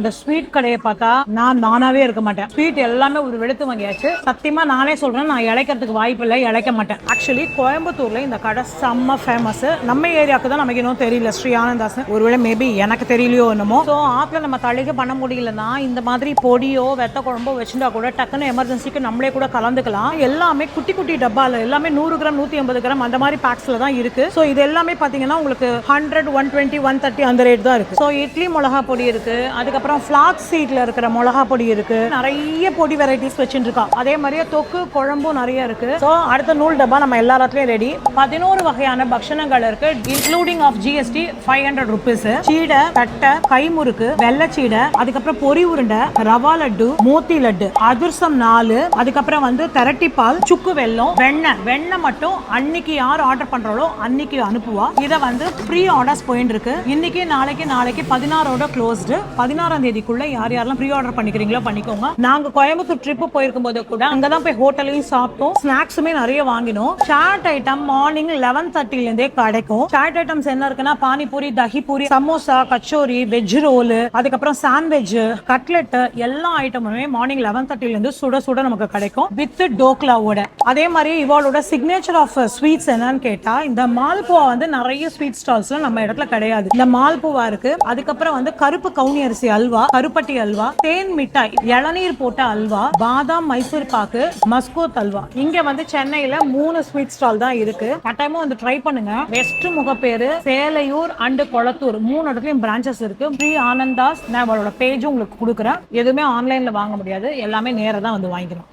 இந்த ஸ்வீட் கடையை பார்த்தா நானாவே இருக்க மாட்டேன். ஸ்வீட் எல்லாமே ஒரு வெளுத்து வாங்கியாச்சு. சத்தியமா நானே சொல்றேன், நான் இழைக்கிறதுக்கு வாய்ப்பு இல்லை, இழைக்க மாட்டேன். ஆக்சுவலி கோயம்புத்தூர்ல இந்த கடை செம்ம ஃபேமஸ். நம்ம ஏரியாவுக்கு தான் நமக்கு இன்னும் தெரியல. ஸ்ரீ ஆனந்தாஸ் ஒருவேளை மேபி எனக்கு தெரியலையோ என்னமோ. ஸோ ஆத்துல நம்ம தளிகை பண்ண முடியலன்னா இந்த மாதிரி பொடியோ வெத்த குழம்போ வச்சுட்டா கூட டக்குன்னு எமர்ஜென்சிக்கு நம்மளே கூட கலந்துக்கலாம். எல்லாமே குட்டி குட்டி டப்பால எல்லாமே 100 கிராம் 150 கிராம் அந்த மாதிரி பேக்ஸ்ல தான் இருக்கு. ஸோ இது எல்லாமே பாத்தீங்கன்னா உங்களுக்கு 100 120 130 அந்த ரேட் தான் இருக்கு. ஸோ இட்லி மிளகா பொடி இருக்கு, அதுக்கப்புறம் ஃபிளாக்ஸ் சீட்ல இருக்கிற மிளகா பொடி இருக்கு, நிறைய பொடி வெரைட்டிஸ் வச்சுட்டு இருக்கா. அதே மாதிரியே தொக்கு குழம்பும் நிறைய இருக்கு. ஸோ அடுத்த நூல் டப்பா நம்ம எல்லாத்துலயும் ரெடி. 11 வகையான பக்ஷணங்கள் இருக்கு, இன்க்ளூடிங் ஆஃப் ஜிஎஸ்டி 500 rupees. சீடை, தட்டை, கைமுறுக்கு, வெள்ளச்சீடை, அதுக்கப்புறம் பொரி உருண்டை, ரவா லட்டு, மோத்தி லட்டு, அதிர்சம் 4, அதுக்கப்புறம் வந்து திரட்டிப்பால், சுக்கு வெல்லம், வெண்ணெய் மட்டும் அன்னைக்கு யார் ஆர்டர் பண்றாளோ அன்னைக்கு அனுப்புவா. இதை வந்து ப்ரீ ஆர்டர்ஸ் போயிட்டு இருக்கு. இன்னைக்கு நாளைக்கு 16ஓட க்ளோஸ்டு. 16ஆம் தேதிக்குள்ள யார் யாரெல்லாம் ப்ரீ ஆர்டர் பண்ணிக்கிறீங்களோ பண்ணிக்கோங்க. நாங்க கோயம்புத்தூர் ட்ரிப் போயிருக்கும் போது கூட அங்கதான் போய் ஹோட்டலையும் சாப்பிட்டோம், ஸ்நாக்ஸுமே நிறைய வாங்கினோம். சாட் ஐட்டம் மார்னிங் 11:30 இருந்தே கிடைக்கும். சாட் ஐட்டம்ஸ் என்ன இருக்குன்னா பானிபூரி, தஹிபூரி, சமோசா, கச்சோரி, வெஜ் ரோல், அதுக்கப்புறம் சாண்ட்விச், கட்லெட், எல்லா ஐட்டமுமே மார்னிங் 11:30 இருந்து சுட சுட நமக்கு கிடைக்கும் வித் டோக்லாவோட. அதே மாதிரி இவளோட சிக்னேச்சர் ஆஃப் ஸ்வீட்ஸ் என்னன்னு கேட்டா இந்த மால்புவா வந்து நிறைய ஸ்வீட் ஸ்டால்ஸ்ல நம்ம இடத்துல கிடையாது. இந்த மால்புவா இருக்கு, அதுக்கப்புறம் வந்து கருப்பு கவுனி அரிசி அல்வா, கருப்பட்டி அல்வா, தேன் மிட்டாய், இளநீர் போட்ட அல்வா, பாதாம் மைசூர் பாக்கு, மஸ்கோத் அல்வா. இங்க வந்து சென்னையில 3 ஸ்வீட் ஸ்டால் தான் இருக்கு. கட்டாயமா வந்து ட்ரை பண்ணுங்க. வெஸ்ட் முகப்பேரு, சேலையூர் அண்ட் கொளத்தூர் 3 இடத்துலயும் பிரான்ச்சஸ் இருக்கு. ஸ்ரீ ஆனந்தாஸ் நான் அவளோட பேஜும் உங்களுக்கு கொடுக்குறேன். எதுவுமே ஆன்லைன்ல வாங்க முடியாது, எல்லாமே நேரா தான் வந்து வாங்கிக்கணும்.